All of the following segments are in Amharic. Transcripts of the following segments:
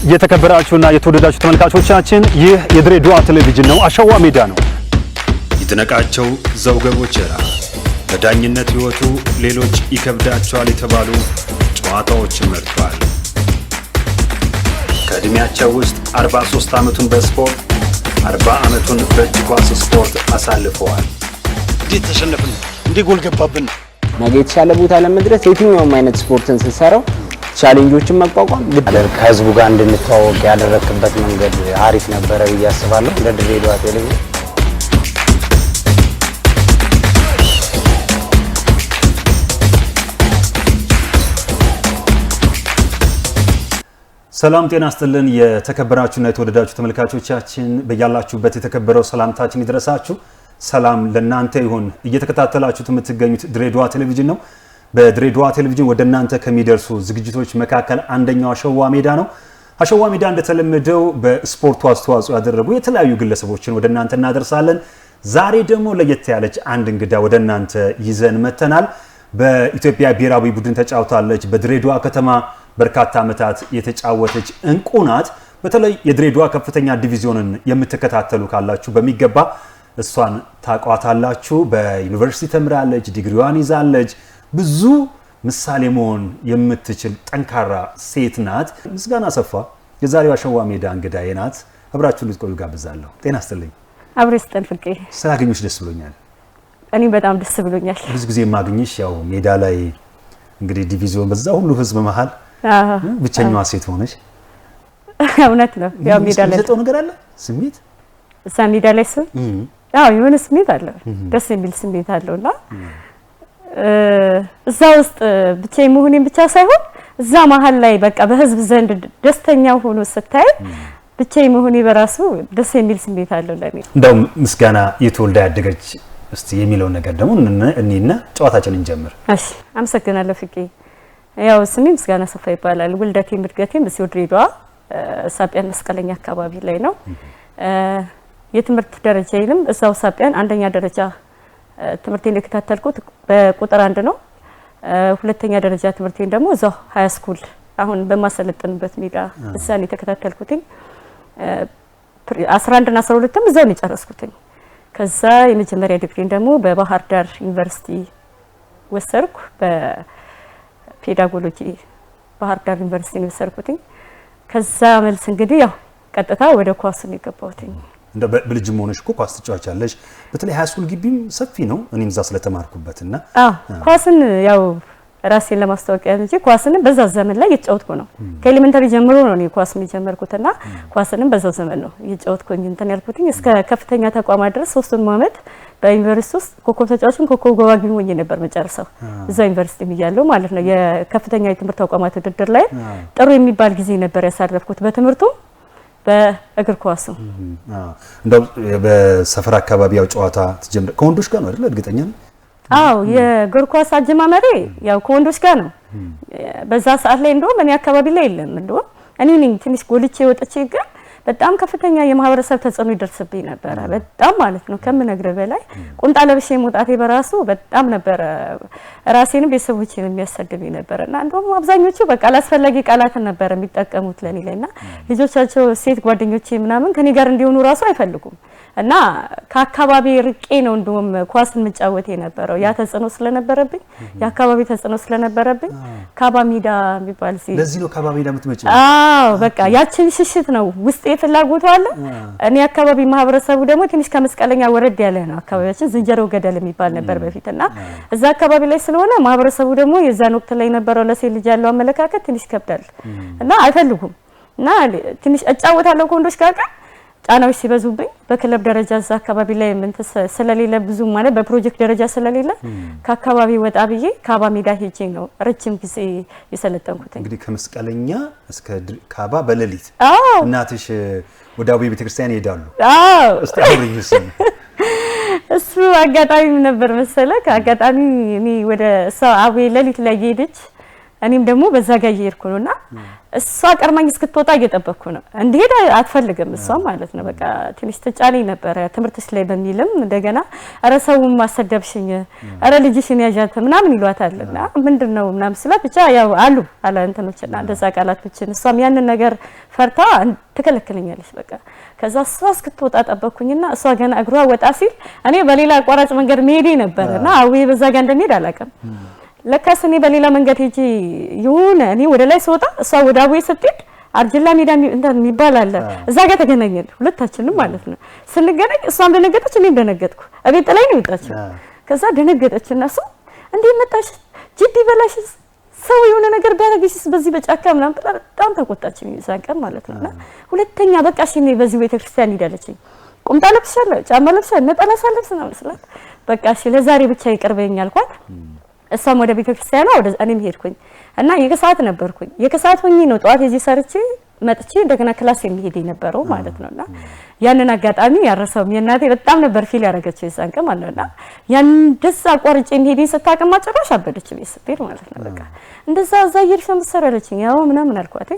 የተከበራችሁና የተወደዳችሁ ተመልካቾቻችን ይህ የድሬዳዋ ቴሌቪዥን ነው። አሸዋ ሜዳ ነው። ይድነቃቸው ዘውገ ቦቸራ በዳኝነት ህይወቱ ሌሎች ይከብዳቸዋል የተባሉ ጨዋታዎችን መርጧል። ከእድሜያቸው ውስጥ 43 ዓመቱን በስፖርት 40 ዓመቱን በእጅ ኳስ ስፖርት አሳልፈዋል። እንዴት ተሸነፍን? እንዴት ጎል ገባብን? ነገ የተሻለ ቦታ ለመድረስ የትኛውም አይነት ስፖርትን ስንሰራው ቻሌንጆችን መቋቋም ከህዝቡ ጋር እንድንተዋወቅ ያደረክበት መንገድ አሪፍ ነበረ ብዬ አስባለሁ። እንደ ድሬዳዋ ቴሌቪዥን ሰላም ጤና ይስጥልን። የተከበራችሁና የተወደዳችሁ ተመልካቾቻችን በያላችሁበት የተከበረው ሰላምታችን ይድረሳችሁ። ሰላም ለእናንተ ይሁን። እየተከታተላችሁት የምትገኙት ድሬዳዋ ቴሌቪዥን ነው። በድሬዳዋ ቴሌቪዥን ወደ እናንተ ከሚደርሱ ዝግጅቶች መካከል አንደኛው አሸዋ ሜዳ ነው። አሸዋ ሜዳ እንደተለመደው በስፖርቱ አስተዋጽኦ ያደረጉ የተለያዩ ግለሰቦችን ወደ እናንተ እናደርሳለን። ዛሬ ደግሞ ለየት ያለች አንድ እንግዳ ወደ እናንተ ይዘን መተናል። በኢትዮጵያ ብሔራዊ ቡድን ተጫውታለች። በድሬዳዋ ከተማ በርካታ ዓመታት የተጫወተች እንቁ ናት። በተለይ የድሬዳዋ ከፍተኛ ዲቪዚዮንን የምትከታተሉ ካላችሁ በሚገባ እሷን ታቋታላችሁ። በዩኒቨርሲቲ ተምራለች፣ ዲግሪዋን ይዛለች። ብዙ ምሳሌ መሆን የምትችል ጠንካራ ሴት ናት። ምስጋና አሰፋ የዛሬው አሸዋ ሜዳ እንግዳዬ ናት። አብራችሁ ልትቆዩ ጋብዛለሁ። ጤና ይስጥልኝ። አብሬ ስጠን ፍቄ። ስላገኘሁሽ ደስ ብሎኛል። እኔ በጣም ደስ ብሎኛል። ብዙ ጊዜ ማግኘሽ ያው ሜዳ ላይ እንግዲህ ዲቪዚዮን በዛ ሁሉ ህዝብ መሃል ብቸኛዋ ሴት ሆነሽ እውነት ነው። ያው ሜዳ ላይ ተጠው ነገር አለ ስሜት እዛ ሜዳ ላይ ያው የሆነ ስሜት አለ፣ ደስ የሚል ስሜት አለውና እዛ ውስጥ ብቻዬ መሆኔን ብቻ ሳይሆን እዛ መሃል ላይ በቃ በህዝብ ዘንድ ደስተኛ ሆኖ ስታይ ብቻዬ መሆኔ በራሱ ደስ የሚል ስሜት አለው ለኔ። እንደው ምስጋና የተወልዳ ያደገች እስቲ የሚለውን ነገር ደግሞ እኔና ጨዋታችንን እንጀምር። እሺ፣ አመሰግናለሁ ፍቄ። ያው ስሜ ምስጋና አሰፋ ይባላል። ውልደቴም እድገቴም እዚሁ ድሬዳዋ ሳቢያን መስቀለኛ አካባቢ ላይ ነው። የትምህርት ደረጃዬንም እዛው ሳቢያን አንደኛ ደረጃ ትምህርቴን የተከታተልኩት በቁጥር 1 ነው። ሁለተኛ ደረጃ ትምህርቴን ደግሞ እዛው ሃይ ስኩል አሁን በማሰለጥንበት ሜዳ እዛን የተከታተልኩት 11 እና 12ም እዛው ነው የጨረስኩት። ከዛ የመጀመሪያ ዲግሪን ደግሞ በባህር ዳር ዩኒቨርሲቲ ወሰድኩ። በፔዳጎሎጂ ባህር ዳር ዩኒቨርሲቲ ነው ወሰድኩት። ከዛ መልስ እንግዲህ ያው ቀጥታ ወደ ኳሱ ነው የገባሁት። እንደ በልጅም ሆነሽ እኮ ኳስ ትጫወቻለሽ። በተለይ ሃይ ስኩል ግቢም ሰፊ ነው። እኔም እዛ ስለተማርኩበትና ኳስን ያው ራሴን ለማስተዋወቂያ እንጂ ኳስን በዛ ዘመን ላይ እየተጫወትኩ ነው። ከኤሌመንተሪ ጀምሮ ነው እኔ ኳስ የሚጀመርኩትና ኳስንም በዛ ዘመን ነው እየተጫወትኩኝ እንትን ያልኩትኝ እስከ ከፍተኛ ተቋማት ድረስ 3 ዓመት በዩኒቨርሲቲ ውስጥ ኮከብ ተጫዋችን ኮከብ ጎባጊ ሆኜ ነበር መጨረሻው እዛ ዩኒቨርሲቲ እያለሁ ማለት ነው። የከፍተኛ የትምህርት ተቋማት ውድድር ላይ ጥሩ የሚባል ጊዜ ነበር ያሳለፍኩት በትምህርቱ በእግር ኳሱ። እንደው በሰፈር አካባቢ ያው ጨዋታ ተጀምረ ከወንዶች ጋር ነው አይደል? እርግጠኛ ነኝ። አዎ የእግር ኳስ አጀማመሬ ያው ከወንዶች ጋር ነው። በዛ ሰዓት ላይ እንደውም እኔ አካባቢ ላይ የለም። እንደውም እኔ ነኝ ትንሽ ጎልቼ ወጥቼ ግን በጣም ከፍተኛ የማህበረሰብ ተጽዕኖ ይደርስብኝ ነበር። በጣም ማለት ነው ከምነግርህ በላይ ቁምጣ ለብሼ መውጣቴ በራሱ በጣም ነበር ራሴንም ቤተሰቦቼን የሚያሰድብኝ ነበርና እንደውም አብዛኞቹ በቃ አላስፈላጊ ቃላትን ነበር የሚጠቀሙት ለኔ ላይና ልጆቻቸው ሴት ጓደኞቼ ምናምን ከኔ ጋር እንዲሆኑ ራሱ አይፈልጉም። እና ከአካባቢ ርቄ ነው እንደውም ኳስን መጫወት የነበረው ያ ተጽዕኖ ስለነበረብኝ የአካባቢ ተጽዕኖ ስለነበረብኝ ካባ ሜዳ የሚባል ለዚህ ነው ካባ ሜዳ የምትመጪው? አዎ በቃ ያችን ሽሽት ነው ውስጤ ፍላጎቱ አለ። እኔ አካባቢ ማህበረሰቡ ደግሞ ትንሽ ከመስቀለኛ ወረድ ያለ ነው። አካባቢያችን ዝንጀሮ ገደል የሚባል ነበር በፊትና እዛ አካባቢ ላይ ስለሆነ ማህበረሰቡ ደግሞ የዛን ወቅት ላይ ነበረው ለሴት ልጅ ያለው አመለካከት ትንሽ ከብዳል እና አይፈልጉም። እና ትንሽ እጫወታለሁ ከወንዶች ጋር ጫናዎች ሲበዙብኝ በክለብ ደረጃ እዛ አካባቢ ላይ ምን ስለሌለ ብዙ ማለት በፕሮጀክት ደረጃ ስለሌለ ከአካባቢ ወጣ ብዬ ካባ ሜዳ ሄጄ ነው ረጅም ጊዜ የሰለጠንኩት። እንግዲህ ከመስቀለኛ እስከ ካባ በሌሊት እናትሽ ወደ አቡዬ ቤተክርስቲያን ይሄዳሉ? እስቲ አውሪኝ። እሱ አጋጣሚ ነበር መሰለህ። አጋጣሚ እኔ ወደ አቡዬ ሌሊት ላይ ሄደች እኔም ደግሞ በዛ ጋር እየሄድኩ ነውና እሷ ቀርማኝ እስክትወጣ እየጠበቅኩ ነው። እንድሄድ አትፈልግም እሷ ማለት ነው። በቃ ትንሽ ተጫለኝ ነበር ትምህርትሽ ላይ በሚልም እንደገና ኧረ ሰውም ማሰደብሽኝ ኧረ ልጅሽን ያዣት ምናምን ይሏታልና ምንድነው ምናምን ስላት ብቻ ያው አሉ አለ እንትኖችና እንደዛ ቃላቶችን እሷም ያንን ነገር ፈርታ ትከለክለኛለች በቃ። ከዛ እሷ እስክትወጣ ጠበቅኩኝና እሷ ገና እግሯ ወጣ ሲል እኔ በሌላ አቋራጭ መንገድ መሄዴ ነበርና አዊ በዛ ጋር እንደሚሄድ አላውቅም። ለካስ እኔ በሌላ መንገድ ሄጂ ይሁን እኔ ወደ ላይ ስወጣ እሷ ወደ አዊ ስትሄድ አርጅላ ሜዳ የሚባል አለ እዛ ጋር ተገናኘን ሁለታችንም ማለት ነው። ስንገናኝ እሷም ደነገጠች እኔም ደነገጥኩ። እቤት ላይ ነው የወጣችው። ከዛ ደነገጠችና እሷ እንዴ መጣሽ ጅዲ በላሽ ሰው የሆነ ነገር ቢያደርግሽስ በዚህ በጫካ ምናምን በጣም ተቆጣችኝ ይሳቀም ማለት ነውና ሁለተኛ በቃ እሺ እኔ በዚህ ቤተክርስቲያን ሄዳለችኝ ቁምጣ ለብሻለሁ ጫማ ለብሻለሁ ነጠላ ሳለብስ ነው ስላት በቃ እሺ ለዛሬ ብቻ ይቀርበኝ አልኳት። እሷም ወደ ቤተክርስቲያኗ ወደ እኔም ሄድኩኝ እና የከሰዓት ነበርኩኝ የከሰዓት ሆኜ ነው ጠዋት እዚህ ሰርቼ መጥቼ እንደገና ክላስ የሚሄድ የነበረው ማለት ነውና ያንን አጋጣሚ ያረሰውም የእናቴ በጣም ነበር ፊል ያደረገችው ይሳንቀ ማለት ነውና ያን ደስ አቋርጬ የሚሄድ ስታቀማ ጭራሽ አበደች ቤት ማለት ነው። በቃ እንደዛ እዛ እየሄድሽ መሰረለችኝ ያው ምናምን አልኳት።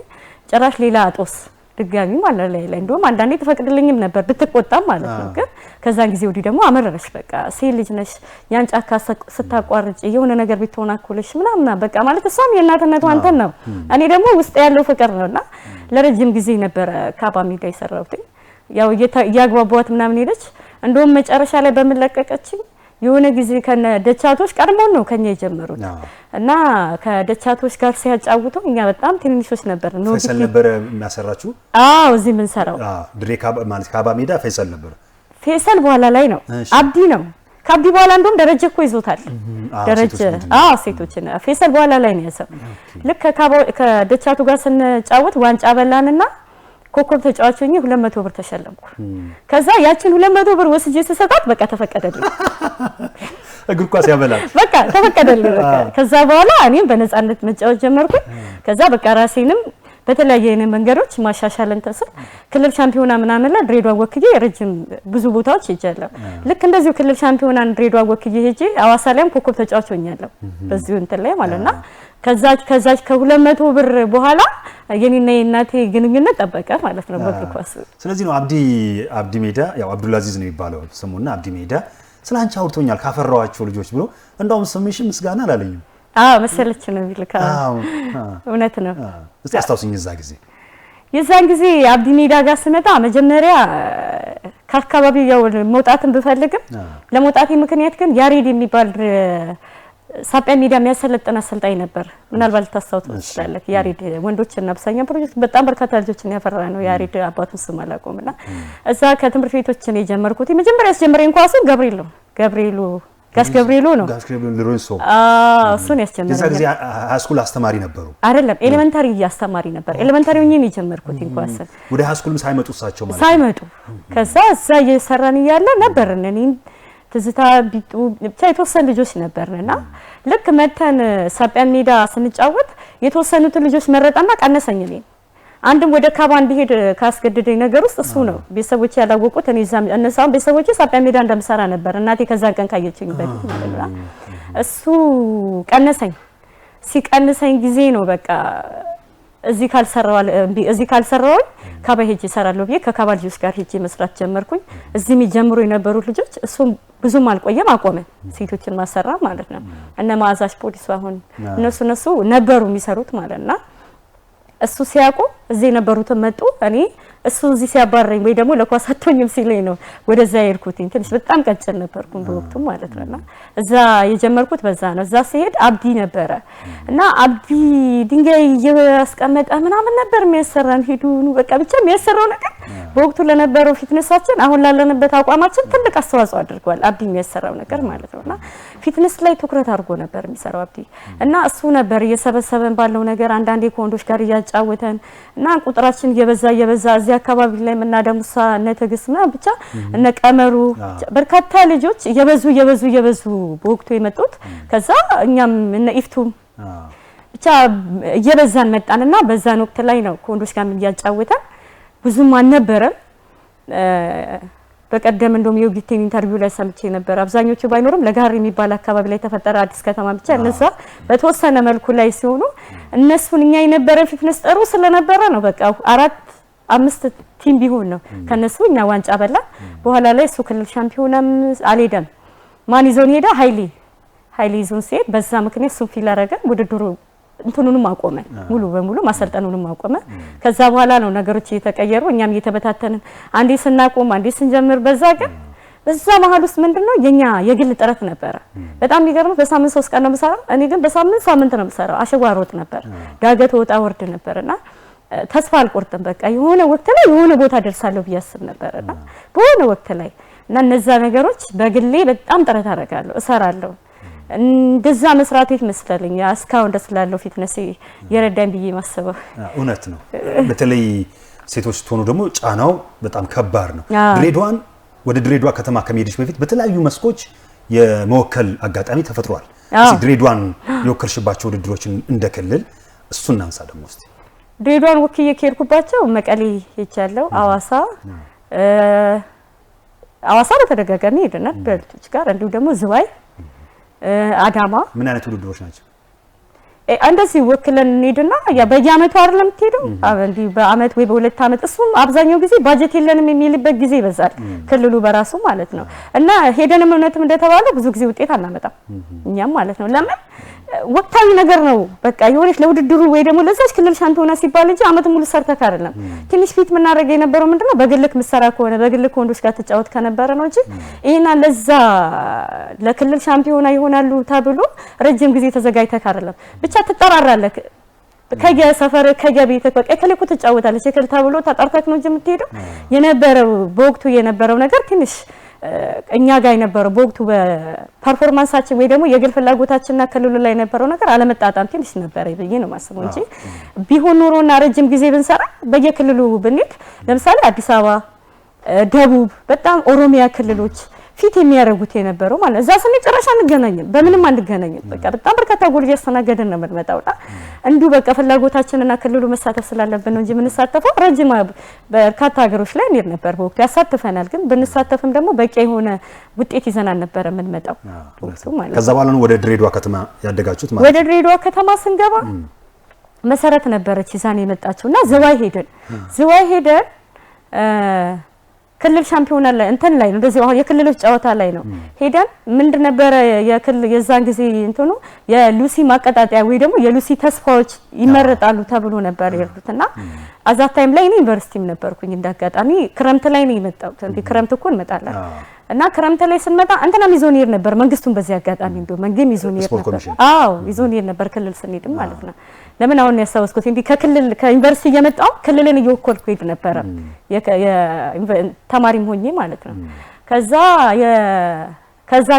ጭራሽ ሌላ አጦስ ድጋሚ ማለት ላይ እንደውም አንዳንዴ ተፈቅድልኝም ነበር ብትቆጣም ማለት ነው። ግን ከዛን ጊዜ ወዲህ ደግሞ አመረረሽ በቃ ሴት ልጅ ነሽ ያን ጫካ ስታቋርጪ የሆነ ነገር ቢተናኮልሽ ምናምን በቃ ማለት እሷም የእናትነቱ አንተን ነው እኔ ደግሞ ውስጥ ያለው ፍቅር ነውና ለረጅም ጊዜ ነበር ካባ ሜዳ የሰራሁት። ያው ያግባቧት ምናምን ሄደች። እንደውም መጨረሻ ላይ በመለቀቀችኝ የሆነ ጊዜ ከነ ደቻቶች ቀድሞን ነው ከኛ የጀመሩት እና ከደቻቶች ጋር ሲያጫውቱ እኛ በጣም ትንንሾች ነበር ነው ፈይሰል ነበር የሚያሰራችሁ? አዎ እዚህ ምን ሰራው ድሬካ ማለት ካባ ሜዳ ፈይሰል ነበር። ፈይሰል በኋላ ላይ ነው አብዲ ነው። ከአብዲ በኋላ እንደውም ደረጀ እኮ ይዞታል ደረጀ ሴቶችን ፈይሰል በኋላ ላይ ነው ያሰው። ልክ ከደቻቱ ጋር ስንጫወት ዋንጫ በላንና ኮከብ ተጫዋች ሆኜ 200 ብር ተሸለምኩ። ከዛ ያችን 200 ብር ወስጄ ተሰጣት በቃ ተፈቀደልኝ። እግር ኳስ ያበላል በቃ ተፈቀደልኝ በቃ። ከዛ በኋላ እኔም በነፃነት መጫወት ጀመርኩ። ከዛ በቃ ራሴንም በተለያየ መንገዶች ማሻሻልን ተስል ክልል ሻምፒዮና ምናምን ላይ ድሬዳዋ ወክዬ ረጅም ብዙ ቦታዎች ሄጃለሁ። ልክ እንደዚሁ ክልል ሻምፒዮናን ድሬዳዋ ወክዬ ሄጄ አዋሳ ላይም ኮከብ ተጫዋች ሆኛለሁ በዚሁ እንትን ላይ ማለትና ከዛች ከ200 ብር በኋላ የኔና የእናቴ ግንኙነት ጠበቀ ማለት ነው በእግር ኳስ። ስለዚህ ነው አብዲ ሜዳ ያው አብዱልአዚዝ ነው የሚባለው ስሙና አብዲ ሜዳ ስላንቺ አውርቶኛል ካፈራዋቸው ልጆች ብሎ እንደውም ስምሽ ምስጋና አላለኝም። መሰለች ነው ይልካ እውነት ነው። እስቲ አስታውስኝ የዛን ጊዜ አብዲ ሜዳ ጋር ስመጣ መጀመሪያ ከአካባቢው ያው መውጣትን ብፈልግም ለመውጣቴ ምክንያት ግን ያሬድ የሚባል ሳቢያ ሜዳ የሚያሰለጥን አሰልጣኝ ነበር። ምናልባት ታስታውሱ ትችላለህ። ያሬድ ወንዶችና አብዛኛ ፕሮጀክት በጣም በርካታ ልጆችን ያፈራ ነው። ያሬድ አባቱን ስም አላውቀውምና እዛ ከትምህርት ቤቶችን የጀመርኩት የመጀመሪያ ያስጀመረኝ ኳሱን ገብርኤሉ ጋሽ ገብርኤሉ ነው። ጋሽ ገብርኤሉ ሎሬንሶ እሱን ያስጀመረኝ። የዛ ጊዜ ሃይስኩል አስተማሪ ነበሩ አይደለም ኤሌመንታሪ አስተማሪ ነበር። ኤሌመንታሪ ሆኜ ነው የጀመርኩት ኳስ ወደ ሃይስኩልም ሳይመጡ እሳቸው ማለት ሳይመጡ ከዛ እዛ እየሰራን እያለ ነበርን እኔም ትዝታ ቢጡ ብቻ የተወሰኑ ልጆች ነበርና ልክ መተን ሳቢያ ሜዳ ስንጫወት የተወሰኑት ልጆች መረጣና ቀነሰኝ። እኔ አንድም ወደ ካባ እንዲሄድ ካስገደደኝ ነገር ውስጥ እሱ ነው። ቤተሰቦቼ ያላወቁት እኔ ዛም እነሳም ቤተሰቦቼ ሳቢያ ሜዳ እንደምሰራ ነበር። እናቴ ከዛ ቀን ካየችኝ በፊት ነውና እሱ ቀነሰኝ። ሲቀንሰኝ ጊዜ ነው በቃ እዚህ ካልሰራው ካባ ሄጄ እሰራለሁ ብዬ ከካባ ልጆች ጋር ሄጄ መስራት ጀመርኩኝ። እዚህ የሚጀምሩ የነበሩ ልጆች እሱም ብዙም አልቆየም አቆመ። ሴቶችን ማሰራ ማለት ነው። እነ ማዛሽ ፖሊስ አሁን እነሱ ነበሩ የሚሰሩት ማለትና እሱ ሲያቆ እዚህ የነበሩት መጡ። እኔ እሱ እዚህ ሲያባረኝ ወይ ደግሞ ለኳስ አጥቶኝም ሲለኝ ነው ወደዛ የሄድኩትኝ። ትንሽ በጣም ቀጭን ነበርኩ በወቅቱ ማለት ነውና እዛ የጀመርኩት በዛ ነው። እዛ ሲሄድ አብዲ ነበረ እና አብዲ ድንጋይ እያስቀመጠ ምናምን ነበር የሚያሰራን። ሄዱ በቃ ብቻ የሚያሰራው ነገር በወቅቱ ለነበረው ፊትነሳችን አሁን ላለንበት አቋማችን ትልቅ አስተዋጽኦ አድርጓል። አብዲ የሚያሰራው ነገር ማለት ነውና ፊትነስ ላይ ትኩረት አድርጎ ነበር የሚሰራው አብዲ እና እሱ ነበር እየሰበሰበን ባለው ነገር አንዳንዴ ከወንዶች ጋር እያጫወተን እና ቁጥራችን እየበዛ እዚህ አካባቢ ላይ ምናደሙሳ ነተግስማ ብቻ እነ ቀመሩ በርካታ ልጆች እየበዙ በወቅቱ የመጡት ከዛ እኛም እነ ኢፍቱም ብቻ እየበዛን መጣንና በዛን ወቅት ላይ ነው ከወንዶች ጋር እያጫወተን ብዙም አልነበረም። በቀደም እንደውም የዩጊቴን ኢንተርቪው ላይ ሰምቼ ነበር። አብዛኞቹ ባይኖርም ለጋር የሚባል አካባቢ ላይ ተፈጠረ አዲስ ከተማ ብቻ እነዛ በተወሰነ መልኩ ላይ ሲሆኑ እነሱን እኛ የነበረ ፊትነስ ጥሩ ስለነበረ ነው በቃ 4-5 ቲም ቢሆን ነው ከነሱ እኛ ዋንጫ በላ። በኋላ ላይ እሱ ክልል ሻምፒዮናም አልሄደም። ማን ይዞን ሄደ? ኃይሌ ይዞን ሲሄድ በዛ ምክንያት እሱ ፊል አደረገ። ውድድሩ እንትኑንም አቆመ፣ ሙሉ በሙሉ ማሰልጠኑንም አቆመ። ከዛ በኋላ ነው ነገሮች እየተቀየሩ እኛም እየተበታተንን አንዴ ስናቆም አንዴ ስንጀምር በዛ መሀል ውስጥ ምንድነው የኛ የግል ጥረት ነበረ። በጣም የሚገርመው በሳምንት 3 ቀን ነው የምሰራው። እኔ ግን በሳምንት ነው የምሰራው። አሸዋ ሮጥ ነበር፣ ዳገት ወጣ ወርድ ነበርና ተስፋ አልቆርጥም። በቃ የሆነ ወቅት ላይ የሆነ ቦታ ደርሳለሁ ብዬ አስብ ነበርና በሆነ ወቅት ላይ እና እነዛ ነገሮች በግሌ በጣም ጥረት አደርጋለሁ፣ እሰራለሁ። እንደዛ መስራት ይመስለኝ እስካሁን ደስ ላለው ፊትነስ የረዳኝ ብዬ ማሰበው እውነት ነው። በተለይ ሴቶች ስትሆኑ ደግሞ ጫናው በጣም ከባድ ነው። ወደ ድሬዳዋ ከተማ ከመሄድሽ በፊት በተለያዩ መስኮች የመወከል አጋጣሚ ተፈጥሯል። ድሬዳዋን የወከልሽባቸው ውድድሮችን እንደክልል እሱን እናንሳ ደግሞ እስቲ። ድሬዳዋን ወክዬ ከሄድኩባቸው መቀሌ ሄጃለሁ፣ አዋሳ በተደጋጋሚ ሄደናል በልጆች ጋር፣ እንዲሁ ደግሞ ዝዋይ፣ አዳማ። ምን አይነት ውድድሮች ናቸው? እንደዚህ ወክለን እንሄድና ያ በየአመቱ አይደለም የምትሄደው እንዴ በአመት ወይ በሁለት አመት እሱም አብዛኛው ጊዜ ባጀት የለንም የሚልበት ጊዜ ይበዛል ክልሉ በራሱ ማለት ነው። እና ሄደንም እውነትም እንደተባለው ብዙ ጊዜ ውጤት አናመጣም እኛም ማለት ነው። ለምን ወቅታዊ ነገር ነው በቃ የሆነች ለውድድሩ ወይ ደግሞ ለዛች ክልል ሻምፒዮና ሲባል እንጂ አመት ሙሉ ሰርተካ አይደለም። ትንሽ ፊት ምናረገ የነበረው ምንድነው በግልክ ምሰራ ከሆነ በግልክ ወንዶች ጋር ተጫወት ከነበረ ነው እንጂ ይሄና ለዛ ለክልል ሻምፒዮና ይሆናሉ ተብሎ ረጅም ጊዜ ተዘጋጅተካ አይደለም። ብቻ ትጠራራለህ ከየሰፈር ከየቤት በቃ ከለኩ ተጫወታለች እከል ተብሎ ተጠርተክ ነው እንጂ የምትሄደው የነበረው በወቅቱ የነበረው ነገር ትንሽ እኛ ጋር የነበረው በወቅቱ በፐርፎርማንሳችን ወይ ደግሞ የግል ፍላጎታችንና ክልሉ ላይ የነበረው ነገር አለመጣጣም ትንሽ ነበር ብዬ ነው ማስበው እንጂ ቢሆን ኖሮና ረጅም ጊዜ ብንሰራ በየክልሉ ብንሄድ ለምሳሌ አዲስ አበባ፣ ደቡብ፣ በጣም ኦሮሚያ ክልሎች ፊት የሚያረጉት የነበረው ማለት እዛ ስንጨርስ አንገናኝም፣ በምንም አንገናኝም። በቃ በጣም በርካታ ጎል እያስተናገድን ነው የምንመጣውና እንዲሁ በቃ ፍላጎታችንና ክልሉ መሳተፍ ስላለብን ነው እንጂ የምንሳተፈው ረጅም በርካታ ሀገሮች ላይ እንሄድ ነበር። በወቅቱ ያሳትፈናል፣ ግን ብንሳተፍም ደግሞ በቂ የሆነ ውጤት ይዘን አልነበረ የምንመጣው ወቅቱ ማለት። ከዛ በኋላ ነው ወደ ድሬዳዋ ከተማ ያደጋችሁት ማለት? ወደ ድሬዳዋ ከተማ ስንገባ መሰረት ነበረች ይዛን የመጣችውና ዝዋይ ሄደን ክልል ሻምፒዮና ላይ እንትን ላይ ነው እንደዚህ አሁን የክልሎች ጨዋታ ላይ ነው ሄደን ምንድን ነበር የዛን ጊዜ እንትኑ የሉሲ ማቀጣጣያ ወይ ደግሞ የሉሲ ተስፋዎች ይመረጣሉ ተብሎ ነበር ይርዱትና አዛ ታይም ላይ እኔ ዩኒቨርሲቲም ነበርኩኝ እንዳጋጣሚ ክረምት ላይ ነው የመጣሁት። እንዴ ክረምት እኮ እንመጣለን እና ክረምት ላይ ስንመጣ እንትና ሚዞኒር ነበር መንግስቱን በዚህ አጋጣሚ እንደው መንግስት ሚዞኒር ነበር። አዎ ሚዞኒር ነበር ክልል ስንሄድም ማለት ነው። ለምን አሁን ያሳወስኩት እንዴ ከክልል ከዩኒቨርሲቲ እየመጣሁ ክልልን እየወከልኩ ሄድ ነበር ተማሪም ሆኜ ማለት ነው። ከዛ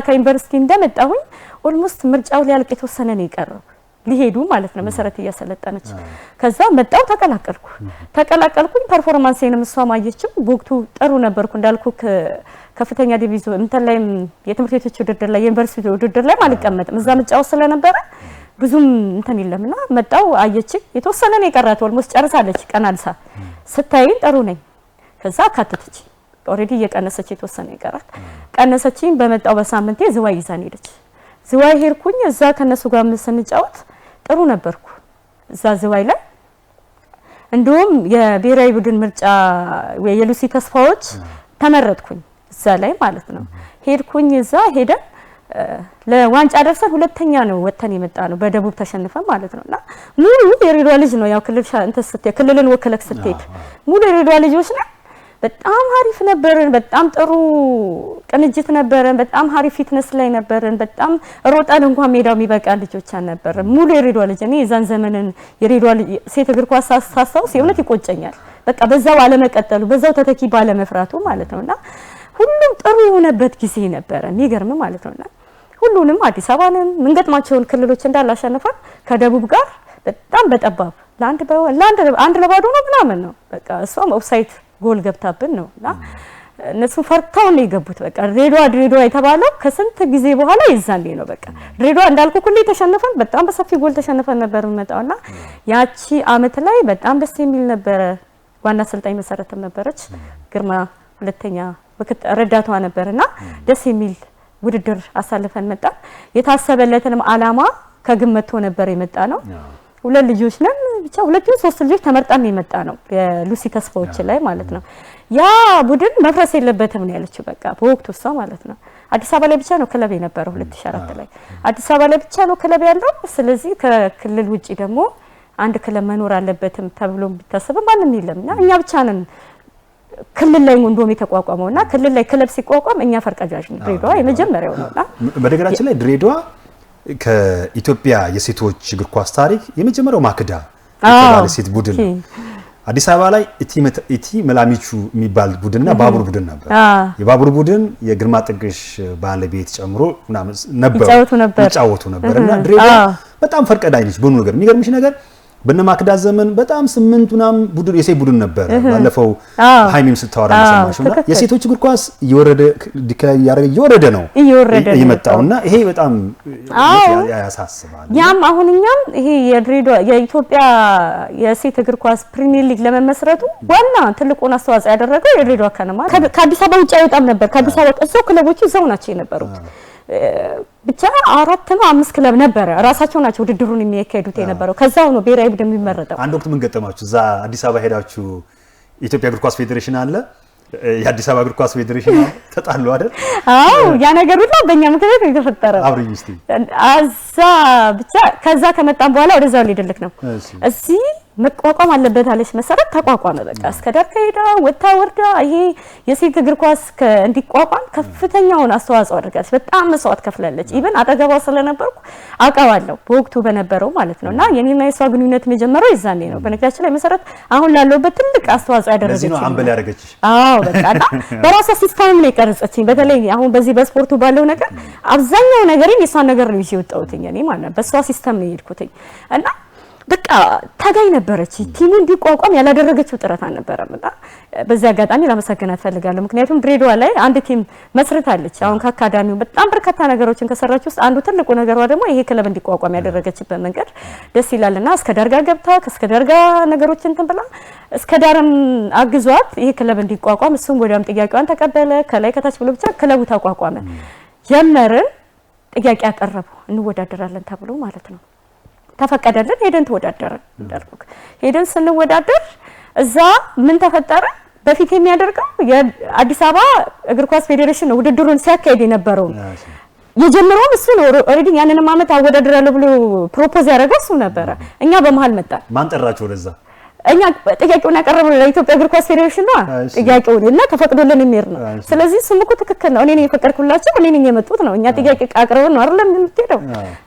ከዩኒቨርሲቲ እንደመጣሁኝ ኦልሞስት ምርጫው ሊያልቅ የተወሰነ ነው የቀረው ሊሄዱ ማለት ነው መሰረት እያሰለጠነች። ከዛ መጣው ተቀላቀልኩኝ ፐርፎርማንሴንም እሷ ማየችው በወቅቱ ጥሩ ነበርኩ እንዳልኩ ከፍተኛ ዲቪዥን እንትን ላይ የትምህርት ቤቶች ውድድር ላይ የዩኒቨርሲቲ ውድድር ላይ አልቀመጥም እዛ ምርጫው ስለነበረ ብዙም እንትን ይለምና መጣው አየችኝ። የተወሰነ ነው የቀራት ኦልሞስት ጨርሳለች። ቀናልሳ ስታይኝ ጥሩ ነኝ። ከዛ አካተተች ኦሬዲ እየቀነሰች የተወሰነ ይቀራት ቀነሰችኝ። በመጣው በሳምንቴ ዝዋይ ይዛን ሄደች። ዝዋይ ሄድኩኝ። እዛ ከነሱ ጋር ስንጫወት ጥሩ ነበርኩ እዛ ዝዋይ ላይ። እንደውም የብሔራዊ ቡድን ምርጫ የሉሲ ተስፋዎች ተመረጥኩኝ እዛ ላይ ማለት ነው። ሄድኩኝ እዛ ሄደን ለዋንጫ ደርሰን ሁለተኛ ነው ወተን የመጣ ነው በደቡብ ተሸንፈን ማለት ነውና ሙሉ የሬዲዮ ልጅ ነው ያው ክልልን ወከለክ ስትሄድ ሙሉ የሬዲዮ ልጆች ነው። በጣም አሪፍ ነበርን። በጣም ጥሩ ቅንጅት ነበረን። በጣም አሪፍ ፊትነስ ላይ ነበርን። በጣም ሮጠን እንኳን ሜዳው የሚበቃ ልጆች አልነበረም። ሙሉ የሬዲዮ ልጅ እኔ የዛን ዘመንን የሬዲዮ ሴት እግር ኳስ ሳስታውስ የእውነት ይቆጨኛል። በቃ በዛው አለመቀጠሉ በዛው ተተኪ ባለመፍራቱ ማለት ነውና ሁሉም ጥሩ የሆነበት ጊዜ ነበረ የሚገርም ማለት ነውና ሁሉንም አዲስ አበባንም ምንገጥማቸውን ክልሎች እንዳላሸነፈን ከደቡብ ጋር በጣም በጠባብ ለአንድ ለባዶ ነው ምናምን ነው በቃ እሷም ኦፍሳይድ ጎል ገብታብን ነውና እነሱ ፈርታው ነው የገቡት። በቃ ድሬዳዋ የተባለው ከስንት ጊዜ በኋላ ይዛንዴ ነው በቃ ድሬዳዋ እንዳልኩ ሁሉ ተሸነፈን በጣም በሰፊ ጎል ተሸነፈን ነበር መጣውና ያቺ አመት ላይ በጣም ደስ የሚል ነበር። ዋና አሰልጣኝ መሰረትም ነበረች ግርማ ሁለተኛ ረዳቷ ነበርና ደስ የሚል ውድድር አሳልፈን መጣ። የታሰበለትንም አላማ ከግመቶ ነበር የመጣ ነው። ሁለት ልጆች ነን ብቻ ሁለት ሶስት ልጆች ተመርጠን የመጣ ነው የሉሲ ተስፋዎች ላይ ማለት ነው። ያ ቡድን መፍረስ የለበትም ነው ያለችው በቃ በወቅቱ እሷ ማለት ነው። አዲስ አበባ ላይ ብቻ ነው ክለብ የነበረው 2004 ላይ አዲስ አበባ ላይ ብቻ ነው ክለብ ያለው። ስለዚህ ከክልል ውጪ ደግሞ አንድ ክለብ መኖር አለበትም ተብሎ ቢታሰብ ማንም የለምና እኛ ብቻ ነን ክልል ላይ እንደውም የተቋቋመውና ክልል ላይ ክለብ ሲቋቋም እኛ ፈርቀጃጅ ነው ድሬዳዋ የመጀመሪያው ነውና በነገራችን ላይ ድሬዳዋ ከኢትዮጵያ የሴቶች እግር ኳስ ታሪክ የመጀመሪያው ማክዳ የተባለ ሴት ቡድን አዲስ አበባ ላይ ኢቲ መላሚቹ የሚባል ቡድንና ባቡር ቡድን ነበር። የባቡር ቡድን የግርማ ጥግሽ ባለቤት ጨምሮ ይጫወቱ ነበርና ድሬዳዋ በጣም ፈርቀዳጅ ነች በሁሉ ነገር። የሚገርምሽ ነገር በነማክዳ ዘመን በጣም 8 ቡድን የሴት ቡድን ነበር። ባለፈው ሃይሚም ስታወራ ሰማሽና የሴቶች እግር ኳስ እየወረደ ነው የመጣውና ይሄ በጣም ያሳስባል። ያም አሁንኛም ይሄ የድሬዳዋ የኢትዮጵያ የሴት እግር ኳስ ፕሪሚየር ሊግ ለመመስረቱ ዋና ትልቁን አስተዋጽኦ ያደረገው የድሬዳዋ ከነማ ከአዲስ አበባ ውጭ አይወጣም ነበር። ከአዲስ አበባ እዛው ክለቦቹ እዛው ናቸው የነበሩት። ብቻ 4 ነው 5 ክለብ ነበር ራሳቸው ናቸው ውድድሩን የሚያካሂዱት የነበረው። ከዛው ነው ብሔራዊ ቡድን የሚመረጠው። አንድ ወቅት ምን ገጠማችሁ? እዛ አዲስ አበባ ሄዳችሁ ኢትዮጵያ እግር ኳስ ፌዴሬሽን አለ የአዲስ አበባ እግር ኳስ ፌዴሬሽን ተጣሉ አይደል? አዎ ያ ነገር ሁሉ በእኛ ምክንያት የተፈጠረ አብረኝ እስቲ አዛ ብቻ ከዛ ከመጣን በኋላ ወደዛው ሊደልክ ነው እዚህ መቋቋም አለበት አለች መሰረት ተቋቋመ። በቃ እስከ ዳር ከሄዳ ወጣ ወርዳ ይሄ የሴት እግር ኳስ እንዲቋቋም ከፍተኛውን አስተዋጽኦ አድርጋለች። በጣም መስዋዕት ከፍላለች። ኢቭን አጠገቧ ስለነበርኩ አውቃለሁ በወቅቱ በነበረው ማለት ነውና የኔና የሷ ግንኙነት የጀመረው ይዛኔ ነው። በነገራችን ላይ መሰረት አሁን ላለውበት ትልቅ አስተዋጽኦ ያደረገች ለዚህ ነው አንበል ያደረገች። አዎ በቃና በራሷ ሲስተም ላይ ቀርጸችኝ። በተለይ አሁን በዚህ በስፖርቱ ባለው ነገር አብዛኛው ነገርን የሷን ነገር ነው ይወጣውትኝ እኔ ማለት በሷ ሲስተም ነው የሄድኩትኝ እና በቃ ታጋይ ነበረች። ቲሙ እንዲቋቋም ያላደረገችው ጥረት አልነበረምና በዚህ አጋጣሚ ላመሰግናት ፈልጋለሁ። ምክንያቱም ድሬዳዋ ላይ አንድ ቲም መስርታለች። አሁን ከአካዳሚው በጣም በርካታ ነገሮችን ከሰራች ውስጥ አንዱ ትልቁ ነገሯ ደግሞ ይሄ ክለብ እንዲቋቋም ያደረገችበት መንገድ ደስ ይላልና እስከ ዳርጋ ገብታ እስከ ዳርጋ ነገሮችን እንትን ብላ እስከ ዳርም አግዟት ይሄ ክለብ እንዲቋቋም እሱም ወዲያም ጥያቄዋን ተቀበለ። ከላይ ከታች ብሎ ብቻ ክለቡ ተቋቋመ። ጀመርን ጥያቄ ያቀረቡ እንወዳደራለን ተብሎ ማለት ነው። ተፈቀደልን። ሄደን ተወዳደርን። እንዳልኩክ ሄደን ስንወዳደር እዛ ምን ተፈጠረ? በፊት የሚያደርገው የአዲስ አበባ እግር ኳስ ፌዴሬሽን ነው ውድድሩን ሲያካሂድ የነበረው የጀመረው እሱ ነው። ኦሬዲ ያንንም አመት አወዳደራለሁ ብሎ ፕሮፖዝ ያደረገው እሱ ነበረ። እኛ በመሃል መጣ። ማን ጠራቸው ወደዛ? እኛ ጥያቄውን ያቀረብነው ለኢትዮጵያ እግር ኳስ ፌዴሬሽን ነው። ጥያቄውን እና ተፈቅዶልን የሚሄድ ነው። ስለዚህ እሱም እኮ ትክክል ነው። እኔ ነኝ የፈቀድኩላቸው፣ እኔ ነኝ የመጡት ነው። እኛ ጥያቄ አቅርበን ነው አይደለም የምትሄደው።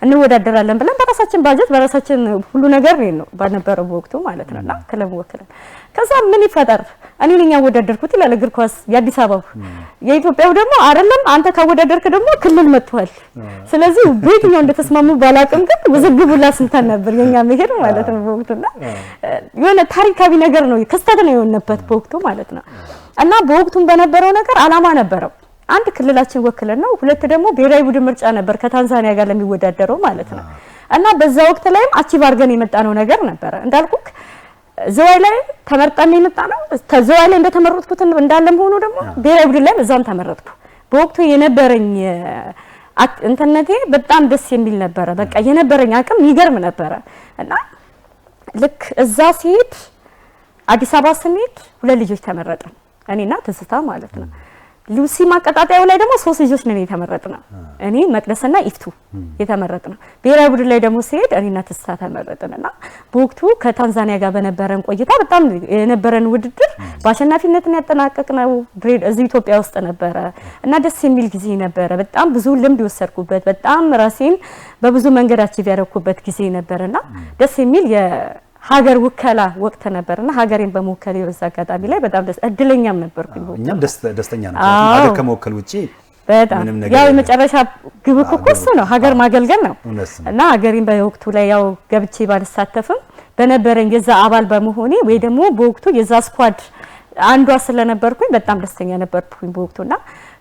እንወዳደራለን ብለን በራሳችን ባጀት በራሳችን ሁሉ ነገር ነው ባነበረው ወቅቱ ማለት ነውና ክለብ ወክለን ከዛ ምን ይፈጠር እኔ ነኝ ያወዳደርኩት ይላል እግር ኳስ የአዲስ አበባው። የኢትዮጵያው ደግሞ አይደለም አንተ ካወዳደርክ ደግሞ ክልል መጥቷል። ስለዚህ በየትኛው እንደተስማሙ ባላቅም ግን ውዝግቡላ ስንተን ነበር የኛ መሄድ ማለት ነው በወቅቱና የሆነ ታሪካዊ ነገር ነው ክስተት ነው የሆነበት በወቅቱ ማለት ነው። እና በወቅቱም በነበረው ነገር አላማ ነበረው። አንድ ክልላችን ወክለን ነው፣ ሁለት ደግሞ ብሔራዊ ቡድን ምርጫ ነበር ከታንዛኒያ ጋር ለሚወዳደረው ማለት ነው። እና በዛ ወቅት ላይም አቺቭ አድርገን የመጣነው ነገር ነበረ። እንዳልኩክ ዘዋይ ላይ ተመርጠን የመጣ ነው። ተዘዋይ ላይ እንደተመረጥኩት እንዳለም ሆኖ ደግሞ ብሔራዊ ቡድን ላይ እዛም ተመረጥኩ። በወቅቱ የነበረኝ እንትነቴ በጣም ደስ የሚል ነበረ። በቃ የነበረኝ አቅም ይገርም ነበረ። እና ልክ እዛ ሲሄድ አዲስ አበባ ስንሄድ ሁለት ልጆች ተመረጥን፣ እኔና ትዝታ ማለት ነው። ሉሲ ማቀጣጣያው ላይ ደግሞ 3 ልጆች ነን የተመረጥነው። እኔ መቅደስና ኢፍቱ የተመረጥነው። ብሔራዊ ቡድን ላይ ደግሞ ሲሄድ እኔና ትዝታ ተመረጥንና በወቅቱ ከታንዛኒያ ጋር በነበረን ቆይታ በጣም የነበረን ውድድር በአሸናፊነት ያጠናቀቅነው እዚህ ኢትዮጵያ ውስጥ ነበረ እና ደስ የሚል ጊዜ ነበረ። በጣም ብዙ ልምድ ወሰድኩበት፣ በጣም ራሴን በብዙ መንገድ አቺቭ ያደረኩበት ጊዜ ነበርና ደስ የሚል ሀገር ውከላ ወቅት ነበርና ሀገሬን በመወከል በዛ አጋጣሚ ላይ በጣም እድለኛም ነበርኩኝ። እኛም ደስተኛ ነበር። ሀገር ከመወከል ውጪ በጣም ያው የመጨረሻ ግብ እኮ እሱ ነው፣ ሀገር ማገልገል ነው። እና ሀገሬን በወቅቱ ላይ ያው ገብቼ ባልሳተፍም በነበረኝ የዛ አባል በመሆኔ ወይ ደግሞ በወቅቱ የዛ ስኳድ አንዷ ስለነበርኩኝ በጣም ደስተኛ ነበርኩኝ በወቅቱና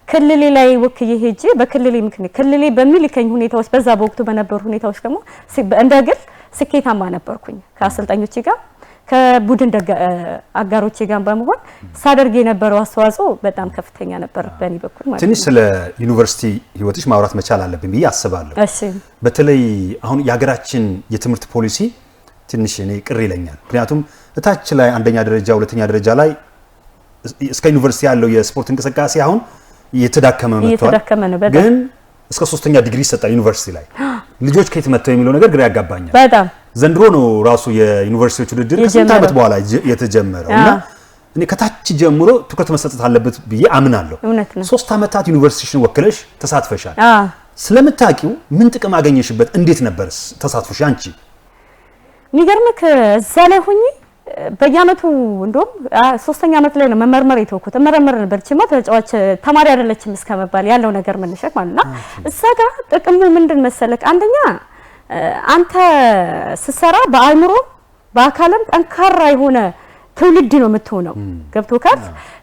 ክልሌ ላይ ወክዬ ሄጄ በክልሌ ምክንያት ክልሌ በሚልከኝ ሁኔታዎች በዛ በወቅቱ በነበሩ ሁኔታዎች ደግሞ እንደግል ስኬታማ ነበርኩኝ ከአሰልጣኞቼ ጋር ከቡድን አጋሮቼ ጋር በመሆን ሳደርግ የነበረው አስተዋጽኦ በጣም ከፍተኛ ነበር በእኔ በኩል ማለት ነው። ትንሽ ስለ ዩኒቨርሲቲ ህይወትሽ ማውራት መቻል አለብኝ ብዬ አስባለሁ። እሺ በተለይ አሁን የሀገራችን የትምህርት ፖሊሲ ትንሽ እኔ ቅር ይለኛል። ምክንያቱም እታች ላይ አንደኛ ደረጃ ሁለተኛ ደረጃ ላይ እስከ ዩኒቨርሲቲ ያለው የስፖርት እንቅስቃሴ አሁን እየተዳከመ መጥቷል። ግን እስከ 3ኛ ዲግሪ ይሰጣል ዩኒቨርሲቲ ላይ። ልጆች ከየት መጥተው የሚለው ነገር ግራ ያጋባኛል። በጣም ዘንድሮ ነው ራሱ የዩኒቨርሲቲዎች ውድድር ከስንት ዓመት በኋላ የተጀመረው እና እኔ ከታች ጀምሮ ትኩረት መሰጠት አለበት ብዬ አምናለሁ። 3 ዓመታት ዩኒቨርሲቲሽን ወክለሽ ተሳትፈሻል። ስለምታውቂው ምን ጥቅም አገኘሽበት? እንዴት ነበር ተሳትፎሽ አንቺ? የሚገርምህ እዛ ላይ ሆኜ በየአመቱ እንደውም 3ኛ ዓመት ላይ ነው መመርመር የተወኩት። መመርመር ነበር ችማ ተጫዋች ተማሪ አይደለችም እስከመባል ያለው ነገር መነሻክ ማለትና እዛ ጋር ጥቅሙ ምንድን መሰለክ? አንደኛ አንተ ስትሰራ በአእምሮ በአካልም ጠንካራ የሆነ ትውልድ ነው የምትሆነው። ገብቶካል?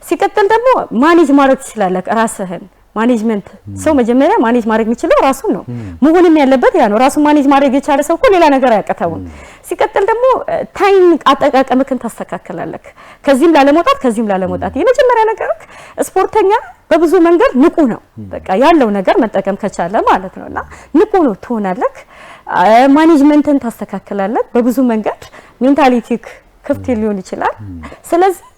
ሲቀጥል ደግሞ ማኔጅ ማድረግ ትችላለህ ራስህን። ማኔጅመንት ሰው መጀመሪያ ማኔጅ ማድረግ የሚችለው ራሱን ነው። መሆንም ያለበት ያ ነው። ራሱን ማኔጅ ማድረግ የቻለ ሰው እኮ ሌላ ነገር አያቀተውም። ሲቀጥል ደግሞ ታይም አጠቃቀምክን ታስተካክላለህ። ከዚህም ላለመውጣት የመጀመሪያ ነገር ስፖርተኛ በብዙ መንገድ ንቁ ነው። በቃ ያለው ነገር መጠቀም ከቻለ ማለት ነውና ንቁ ነው ትሆናለህ። ማኔጅመንትን ታስተካክላለህ በብዙ መንገድ። ሜንታሊቲክ ክፍት ሊሆን ይችላል። ስለዚህ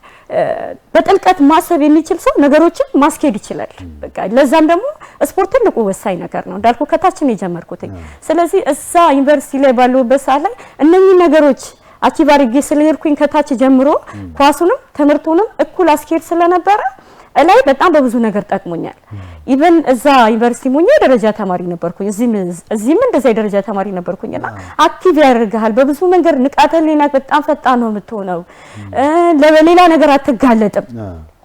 በጥልቀት ማሰብ የሚችል ሰው ነገሮችን ማስኬድ ይችላል። በቃ ለዛም ደግሞ ስፖርት ትልቁ ወሳኝ ነገር ነው እንዳልኩ ከታችን የጀመርኩት። ስለዚህ እዛ ዩኒቨርሲቲ ላይ ባለውበት ሰዓት ላይ እነኚህ ነገሮች አቺቭ አድርጌ ስለሄድኩኝ ከታች ጀምሮ ኳሱንም ትምህርቱንም እኩል አስኬድ ስለነበረ ላይ በጣም በብዙ ነገር ጠቅሞኛል። ኢቭን እዛ ዩኒቨርሲቲ ሞኛ ደረጃ ተማሪ ነበርኩኝ። እዚህም እንደዛ ደረጃ ተማሪ ነበርኩኝና አክቲቭ ያደርጋል በብዙ መንገድ። ንቃተ ህሊናክ በጣም ፈጣን ነው የምትሆነው። ለሌላ ነገር አትጋለጥም።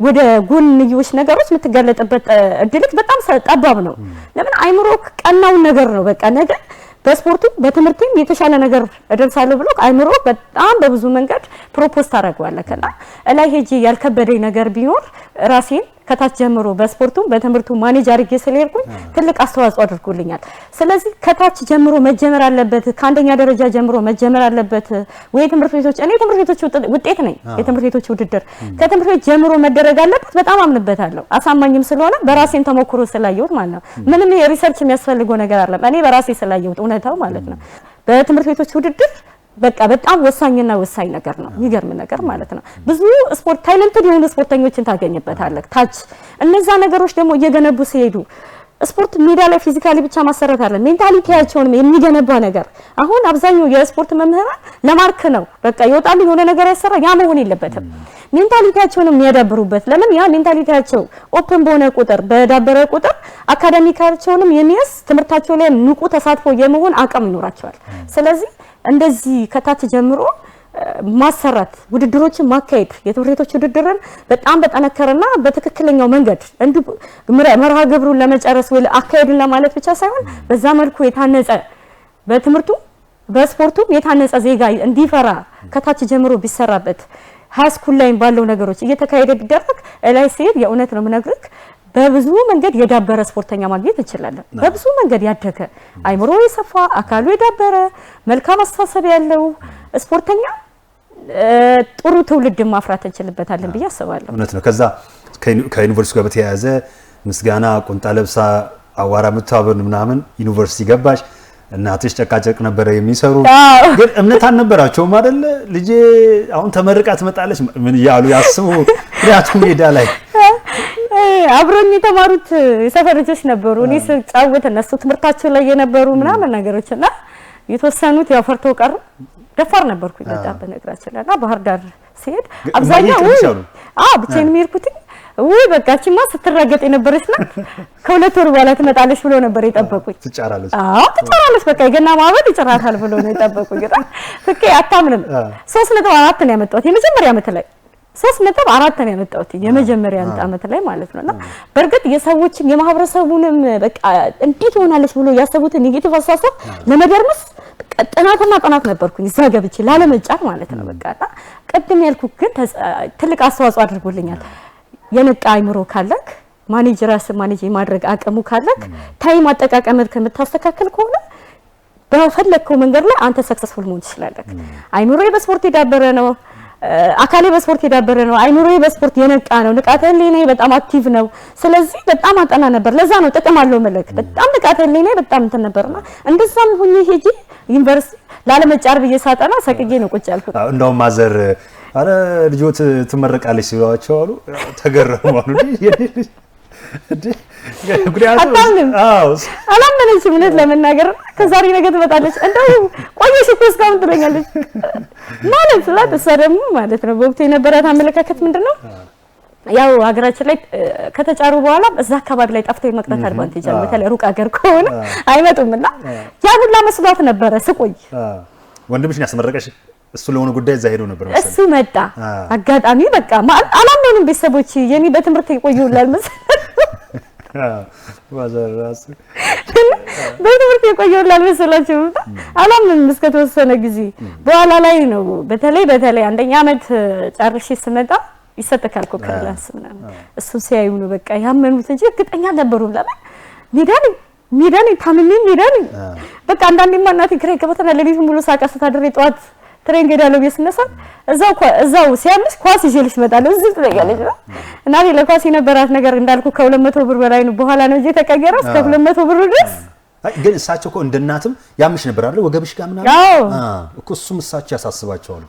ወደ ጎንዮሽ ነገሮች የምትጋለጥበት እድልክ በጣም ጠባብ ነው። ለምን አይምሮክ ቀናውን ነገር ነው በቃ ነገር በስፖርቱ በትምህርቱም የተሻለ ነገር እደርሳለሁ ብሎ አይምሮ በጣም በብዙ መንገድ ፕሮፖዝ ታደርጋለህና ላይ ሄጂ ያልከበደኝ ነገር ቢኖር ራሴን ከታች ጀምሮ በስፖርቱም በትምህርቱ ማኔጅ አድርጌ ስለሄድኩኝ ትልቅ አስተዋጽኦ አድርጎልኛል። ስለዚህ ከታች ጀምሮ መጀመር አለበት። ከአንደኛ ደረጃ ጀምሮ መጀመር አለበት። ወይ ትምህርት ቤቶች እኔ ትምህርት ቤቶች ውጤት ነኝ። የትምህርት ቤቶች ውድድር ከትምህርት ቤት ጀምሮ መደረግ አለበት። በጣም አምንበታለሁ። አሳማኝም ስለሆነ በራሴን ተሞክሮ ስላየሁት ማለት ነው። ምንም የሪሰርች የሚያስፈልገው ነገር አይደለም። እኔ በራሴ ስላየሁት እውነታው ማለት ነው። በትምህርት ቤቶች ውድድር በቃ በጣም ወሳኝና ወሳኝ ነገር ነው። ይገርም ነገር ማለት ነው። ብዙ ስፖርት ታይለንትድ የሆኑ ስፖርተኞችን ታገኝበታለህ ታች። እነዛ ነገሮች ደግሞ እየገነቡ ሲሄዱ ስፖርት ሜዳ ላይ ፊዚካሊ ብቻ ማሰረት አለ ሜንታሊቲያቸውንም የሚገነባ ነገር። አሁን አብዛኛው የስፖርት መምህራን ለማርክ ነው በቃ ይወጣሉ የሆነ ነገር ያሰራ ያ መሆን የለበትም። ሜንታሊቲያቸውንም የሚያዳብሩበት ለምን ያ ሜንታሊቲያቸው ኦፕን በሆነ ቁጥር በዳበረ ቁጥር አካዳሚካቸውንም የሚያስ ትምህርታቸው ላይ ንቁ ተሳትፎ የመሆን አቅም ይኖራቸዋል። ስለዚህ እንደዚህ ከታች ጀምሮ ማሰራት ውድድሮችን ማካሄድ የትምህርት ቤቶች ውድድርን በጣም በጠነከረና በትክክለኛው መንገድ እንዱ መርሃ ግብሩን ለመጨረስ ወይ አካሄዱን ለማለት ብቻ ሳይሆን በዛ መልኩ የታነጸ በትምህርቱ በስፖርቱ የታነጸ ዜጋ እንዲፈራ ከታች ጀምሮ ቢሰራበት ሃይስኩል ላይ ባለው ነገሮች እየተካሄደ ቢደረግ ላይ ሲል የእውነት ነው ምነግርክ በብዙ መንገድ የዳበረ ስፖርተኛ ማግኘት እንችላለን። በብዙ መንገድ ያደገ አይምሮ የሰፋ አካሉ የዳበረ መልካም አስተሳሰብ ያለው ስፖርተኛ ጥሩ ትውልድ ማፍራት እንችልበታለን ብዬ አስባለሁ። እውነት ነው። ከዛ ከዩኒቨርሲቲ ጋር በተያያዘ ምስጋና ቁንጣ ለብሳ አዋራ ምታበን ምናምን ዩኒቨርሲቲ ገባሽ። እናትሽ ጨቃጨቅ ነበረ የሚሰሩ ግን እምነት አልነበራቸውም አይደለ? ልጄ አሁን ተመርቃ ትመጣለች ምን ያሉ ያስቡ። ምክንያቱም ሜዳ ላይ አብሮኝ የተማሩት የሰፈር ልጆች ነበሩ። እኔ ስጫወት እነሱ ትምህርታቸው ላይ የነበሩ ምናምን ነገሮችና የተወሰኑት ያው ፈርተው ቀሩ። ደፋር ነበርኩኝ በጣም በነገራችን ላይ እና ባህር ዳር ሲሄድ አብዛኛው ብቻዬን የሚሄድኩት ወይ በቃችማ ስትራገጥ የነበረች ናት። ከሁለት ወር በኋላ ትመጣለች ብሎ ነበር የጠበቁኝ። ትጫራለች ትጫራለች በቃ የገና ማዕበል ይጭራታል ብሎ ነው የጠበቁኝ። ፍቄ አታምንም 3.4 ነው ያመጣሁት የመጀመሪያ ዓመት ላይ 3.4 ነው ያመጣሁት የመጀመሪያ ዓመት ላይ ማለት ነውና በርግጥ የሰዎችን የማህበረሰቡንም በቃ እንዴት ሆናለች ብሎ ያሰቡትን ኔጌቲቭ አስተሳሰብ ለመደርመስ ጥናትና ጥናት ነበርኩኝ እዛ ገብቼ ላለመጫር ማለት ነው። በቃ ቀድም ያልኩት ግን ትልቅ አስተዋጽኦ አድርጎልኛል። የነቃ አይምሮ ካለክ ማኔጅ ራስ ማኔጅ የማድረግ አቅሙ ካለክ ታይም አጠቃቀምህ ከምታስተካክል ከሆነ በፈለከው መንገድ ላይ አንተ ሰክሰስፉል መሆን ትችላለህ። አይምሮዬ በስፖርት የዳበረ ነው። አካሌ በስፖርት የዳበረ ነው አይኑሮዬ በስፖርት የነቃ ነው ንቃተ ህሊናዬ በጣም አክቲቭ ነው ስለዚህ በጣም አጠና ነበር ለዛ ነው ጥቅም አለው መልክ በጣም ንቃተ ህሊናዬ በጣም እንትን ነበርና እንደዛም ሆኜ ሄጂ ዩኒቨርሲቲ ላለመጫር ብዬ ሳጠና ሰቅዬ ነው ቁጭ ያልኩት እንደውም ማዘር አረ ልጆት ትመረቃለች ሲሏቸው አሉ ተገረሙ አሉ አላመነችም እውነት ለመናገር ከዛሬ ነገ ትመጣለች እንደው ቆየሽ እኮ እስካሁን ትለኛለች ማለት ስላት እሷ ደግሞ ማለት ነው በወቅቱ የነበራት አመለካከት ምንድነው ያው ሀገራችን ላይ ከተጫሩ በኋላ እዛ አካባቢ ላይ ጠፍተው የመቅረት አድቫንቴጅ አለ በተለይ ሩቅ ሀገር ከሆነ አይመጡምና ያ ሁላ መስሏት ነበረ ስቆይ ወንድምሽን ያስመረቀሽ እሱ ለሆነ ጉዳይ እዛ ሄዶ ነበር መሰለኝ እሱ መጣ አጋጣሚ በቃ አላመኑም ቤተሰቦች የኔ በትምህርት ይቆዩላል መሰለኝ ዋዘራስ በትምህርት ይቆዩላል መሰላችሁ አላመኑም እስከ ተወሰነ ጊዜ በኋላ ላይ ነው በተለይ አንደኛ አመት ጨርሼ ስመጣ ይሰጠካል ኮከላስ ምናምን እሱ ሲያዩ ነው በቃ ያመኑት እንጂ እርግጠኛ ነበሩ ለምን ሜዳኒ ታምሜ ሜዳኒ በቃ አንዳንዴማ እናቴ ግራ ይገባታል ለሊቱን ሙሉ ሳቃ ስታድር ጧት ትሬን ሄዳለሁ ቢስነሳ እዛው ሲያምስ ኳስ ይዤልሽ እመጣለሁ እዚህ ትለኛለች እናቴ ለኳስ የነበራት ነገር እንዳልኩ ከ200 ብር በላይ ነው በኋላ ነው እንጂ ተቀየረ እስከ 200 ብር ድረስ ግን እሳቸው እኮ እንደናትም ያምሽ ነበር አይደል ወገብሽ ጋር ምናምን እኮ እሱም እሳቸው ያሳስባቸዋል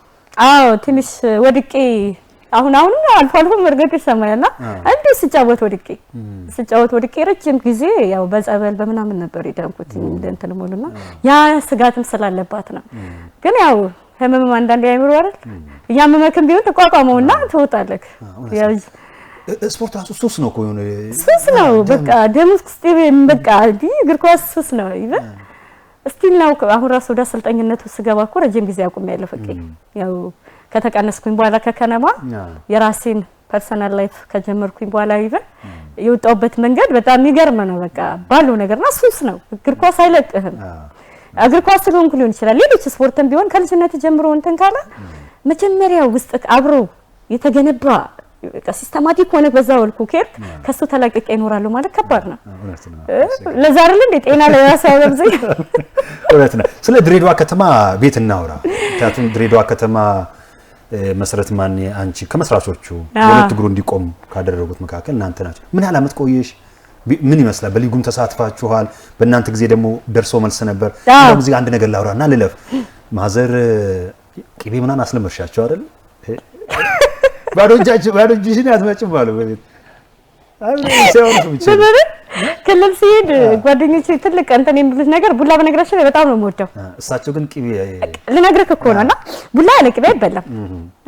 አዎ ትንሽ ወድቄ አሁን አልፎ መርገጥ ይሰማያልና እንዴ ስጫወት ወድቄ ረጅም ጊዜ ያው በጸበል በመናምን ነበር ይዳንኩት እንትን ሞሉና ያ ስጋትም ስላለባት ነው ግን ያው ህመም አንዳንዴ አይምሮ አይደል ያመመክም ቢሆን ተቋቋመውና ትወጣለህ ያው ስፖርት ሱስ ነው እኮ የሆነ ሱስ ነው በቃ ደም ውስጥ በቃ እግር ኳስ ሱስ ነው ይበል እስቲል ነው አሁን ራሱ ወደ አሰልጣኝነቱ ስገባ እኮ ረጅም ጊዜ አቁሜያለሁ ፍቄ ያው ከተቀነስኩኝ በኋላ ከከነማ የራሴን ፐርሰናል ላይፍ ከጀመርኩኝ በኋላ ይበል የወጣውበት መንገድ በጣም የሚገርም ነው በቃ ባለው ነገርና ሱስ ነው እግር ኳስ አይለቅህም እግር ኳስ ስለሆንኩ ሊሆን ይችላል ሌሎች ስፖርትም ቢሆን ከልጅነት ጀምሮ እንትን ካለ መጀመሪያ ውስጥ አብሮ የተገነባ ሲስተማቲክ ሆነ በዛው ወልኩ ከርክ ከሱ ተላቀቀ ይኖራሉ ማለት ከባድ ነው ለዛ አይደል እንደ ጤና ላይ ያሳው ለብዘይ እውነት ነው ስለ ድሬዳዋ ከተማ ቤት እናውራ ታቱን ድሬዳዋ ከተማ መሰረት ማን አንቺ ከመስራቾቹ ሁለት እግሩ እንዲቆም ካደረጉት መካከል እናንተ ናችሁ ምን ያህል አመት ቆየሽ ምን ይመስላል በሊጉም ተሳትፋችኋል በእናንተ ጊዜ ደግሞ ደርሶ መልስ ነበር እንደው ጊዜ አንድ ነገር ላውራና ልለፍ ማዘር ቅቤ ምናምን አስለመርሻቸው አይደል ባዶ እጅሽን አትመጭም ማለት በቤት ክልል ሲሄድ ጓደኞቼ ትልቅ እንትን የሚሉት ነገር ቡላ በነገራችን ላይ በጣም ነው የምወደው እሳቸው ግን ቅቤ ልነግርህ እኮ ነውና ቡላ ያለ ቅቤ አይበላም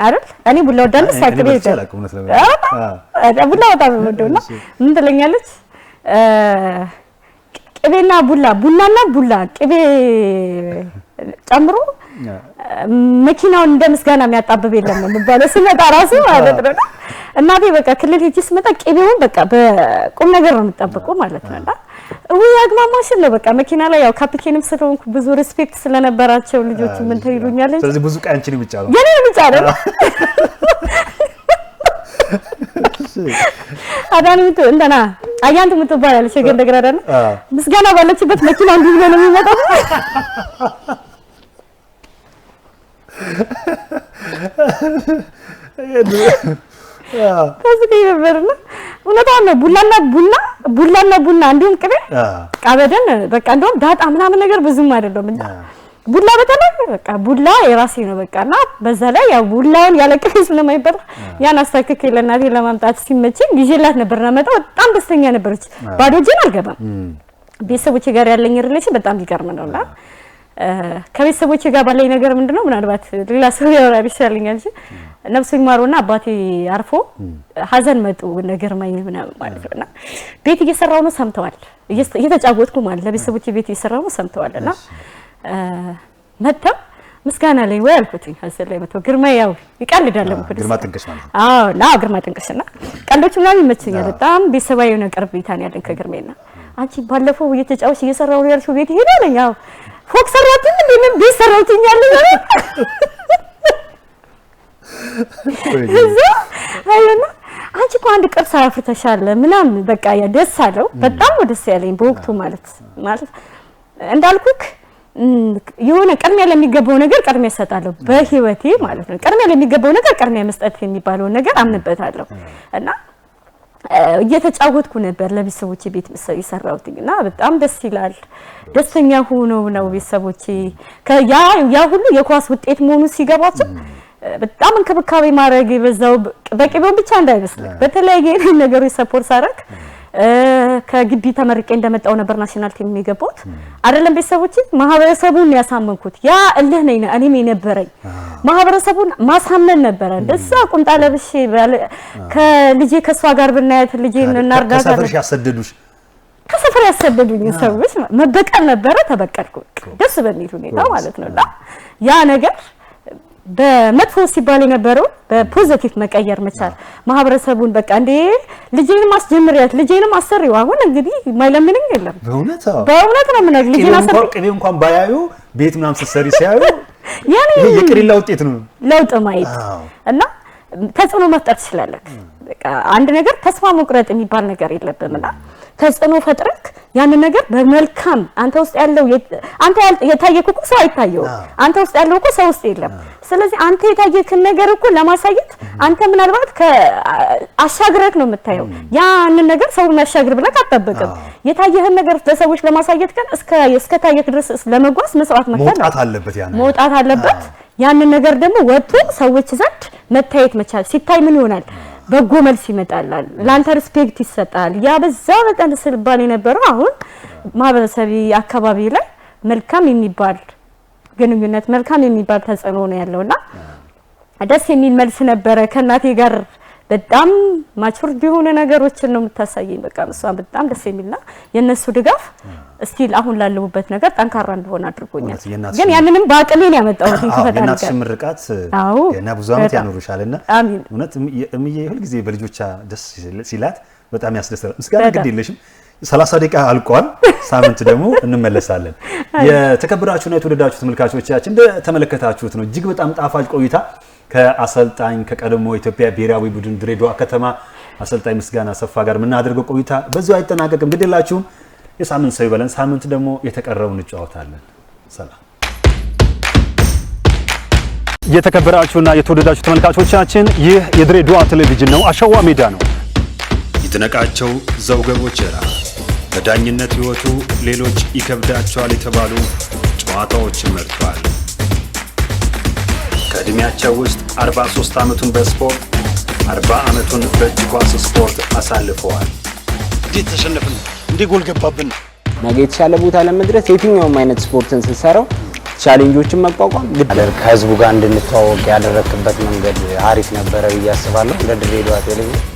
አይደል እኔ ቡላ ወዳለሁ ሳቅቤ ይበላል ቡላ በጣም ነው የምወደውና ምን ትለኛለች ቅቤና ቡላና ቡላ ቅቤ ጨምሮ መኪናውን እንደምስጋና የሚያጣብብ የለም የሚባለው ስመጣ ራሱ ማለት ነው እናቴ በቃ ክልል ሄጂ ስመጣ ቅቤውን በቃ በቁም ነገር ነው የምጠብቀው ማለት ነውና ወይ አግማማሽን ነው በቃ መኪና ላይ ያው ካፒቴንም ስለሆንኩ ብዙ ሪስፔክት ስለነበራቸው ልጆቹ ምን ተይሉኛል እንጂ ስለዚህ ብዙ ቃንቺን ብቻ ነው የኔ ብቻ ነው አዳንምቱ እንደና አያንቱ ምትባላለች የገንደግራዳ ነው ምስጋና ባለችበት መኪና እንዲህ ብሎ ነው የሚመጣው ከዚህ ይነበርና እውነታው ነው ቡላና ቡና እንዲሁም ቅቤ ቃበደን በቃ እንደውም ዳጣ ምናምን ነገር ብዙም አይደለም እንዴ ቡላ በተለይ በቃ ቡላ የራሴ ነው በቃና በዛ ላይ ያው ቡላውን ያለቅስ ስለማይበላ ያን አስተካክለ ለናቴ ለማምጣት ሲመቸኝ ይዤላት ነበርና መጣው በጣም ደስተኛ ነበረች ባዶ እጄን አልገባም ቤተሰቦቼ ጋር ያለኝ ሪሌሽን በጣም ይገርም ነውና ከቤተሰቦቼ ጋር ባለኝ ነገር ምንድነው ምናልባት ሌላ ሰው ያወራል ይችላልኛል እንጂ ነፍሱ ይማሩና አባቴ አርፎ ሀዘን መጡ ነገር ማይኝ ምናምን ማለት ነውና ቤት እየሰራው ነው ሰምተዋል እየተጫወትኩ ማለት ለቤተሰቦቼ ቤት እየሰራው ነው ሰምተዋልና መጣ ምስጋና ላይ ወይ አልኩትኝ ሀዘን ላይ መጥቶ ግርማ ያው ይቀልዳል ለምኩት ግርማ ጥንቅሽ ማለት ግርማ ጥንቅሽና ቀልዶች ምናምን ይመችኛል በጣም ቤተሰባዊ የሆነ ቅርቢታን ያለን ከግርሜና አንቺ ባለፈው እየተጫወች እየሰራው ነው ያልሽው ቤት ይሄዳልኝ ያው ፎክ ሰራትኝ እንዴ ቤት ሰራውትኛል አይና አንቺ እኮ አንድ ቅርስ አፍርተሻል ምናምን በቃ ያ ደስ አለው በጣም ደስ ያለኝ በወቅቱ ማለት እንዳልኩክ የሆነ ቅድሚያ ለሚገባው ነገር ቅድሚያ እሰጣለሁ በህይወቴ ማለት ነው። ቅድሚያ ለሚገባው ነገር ቅድሚያ መስጠት የሚባለውን ነገር አምንበታለሁ እና እየተጫወትኩ ነበር ለቤተሰቦቼ ቤት የሰራሁት እና በጣም ደስ ይላል። ደስተኛ ሆነው ነው ቤተሰቦቼ ያ ሁሉ የኳስ ውጤት መሆኑ ሲገባቸው በጣም እንክብካቤ ማድረግ የበዛው በቂቤው ብቻ እንዳይመስል በተለያየ ነገሮች ሰፖርት ሳደርግ ከግቢ ተመርቄ እንደመጣው ነበር ናሽናል ቲም የሚገባውት አይደለም። ቤተሰቦቼ ማህበረሰቡን ያሳመንኩት ያ እልህ ነኝ እኔም የነበረኝ ማህበረሰቡን ማሳመን ነበር። እንደዛ ቁምጣ ለብሼ ከልጄ ከሷ ጋር ብናያት ልጄን እናርዳታ ከሰፈር ያሰደዱኝ ሰዎች መበቀል ነበረ። ተበቀልኩ ደስ በሚል ሁኔታ ማለት ነውና ያ ነገር በመጥፎ ሲባል የነበረው በፖዚቲቭ መቀየር መቻል ማህበረሰቡን በቃ እንዴ ልጄንም አስጀምሪያት ልጄንም አሰሪው አሁን እንግዲህ ማይለምንኝ የለም። በእውነት ነው ምን ልጄን አሰሪው ቅቤ እንኳን ባያዩ ቤት ምናምን ስትሰሪ ሲያዩ ያኔ የቅሪላ ውጤት ነው ለውጥ ማየት እና ተጽዕኖ መፍጠር ትችላለህ። በቃ አንድ ነገር ተስፋ መቁረጥ የሚባል ነገር የለብምና ተጽዕኖ ፈጥረክ ያን ነገር በመልካም አንተ ውስጥ ያለው አንተ የታየክ እኮ ሰው አይታየው አንተ ውስጥ ያለው እኮ ሰው ውስጥ የለም። ስለዚህ አንተ የታየክን ነገር እኮ ለማሳየት አንተ ምናልባት አሻግረክ ነው የምታየው። ያንን ነገር ሰው የሚያሻግር ብለህ አትጠብቅም። የታየህን ነገር ለሰዎች ለማሳየት ግን እስከ ታየክ ድረስ ለመጓዝ መስዋዕት መውጣት አለበት። ያንን ነገር ደግሞ ወጥቶ ሰዎች ዘንድ መታየት መቻል ሲታይ ምን ይሆናል? በጎ መልስ ይመጣላል። ላንተ ሪስፔክት ይሰጣል። ያ በዛ በጣም ስልባል የነበረው አሁን ማህበረሰብ አካባቢ ላይ መልካም የሚባል ግንኙነት መልካም የሚባል ተጽዕኖ ነው ያለውና ደስ የሚል መልስ ነበረ። ከናቴ ጋር በጣም ማቹርድ የሆነ ነገሮችን ነው የምታሳየኝ። በቃ እሷ በጣም ደስ የሚልና የነሱ ድጋፍ እስቲል አሁን ላለሁበት ነገር ጠንካራ እንደሆነ አድርጎኛል። ግን ያንንም በአቅሜ ነው ያመጣሁት። የእናትሽ ምርቃት እና ብዙ አመት ያኖርሻልና እውነት እምዬ ሁሉ ጊዜ በልጆቿ ደስ ሲላት በጣም ያስደስታል። ምስጋና ግድ የለሽም። 30 ደቂቃ አልቋል። ሳምንት ደግሞ እንመለሳለን። የተከበራችሁና የተወደዳችሁ ተመልካቾቻችን እንደተመለከታችሁት ነው እጅግ በጣም ጣፋጭ ቆይታ ከአሰልጣኝ ከቀድሞ ኢትዮጵያ ብሔራዊ ቡድን ድሬዳዋ ከተማ አሰልጣኝ ምስጋና አሰፋ ጋር የምናደርገው ቆይታ በዚሁ አይጠናቀቅም። ግድ የላችሁም። የሳምንት ሰው ይበለን። ሳምንት ደግሞ የተቀረውን እንጫወታለን። ሰላም። የተከበራችሁና የተወደዳችሁ ተመልካቾቻችን ይህ የድሬዳዋ ቴሌቪዥን ነው። አሸዋ ሜዳ ነው። ይድነቃቸው ዘውገ ቦቸራ በዳኝነት ህይወቱ ሌሎች ይከብዳቸዋል የተባሉ ጨዋታዎችን መርቷል። ከእድሜያቸው ውስጥ 43 ዓመቱን በስፖርት 40 ዓመቱን በእጅ ኳስ ስፖርት አሳልፈዋል። እንዴት ተሸነፍን? እንዴ ጎል ገባብን? ነገ የተሻለ ቦታ ለመድረስ የትኛውም አይነት ስፖርትን ስትሰራው ቻሌንጆችን መቋቋም ከህዝቡ ጋር እንድንተዋወቅ ያደረክበት መንገድ አሪፍ ነበረ ብዬ አስባለሁ። እንደ ድሬዳዋ ቴሌቪዥን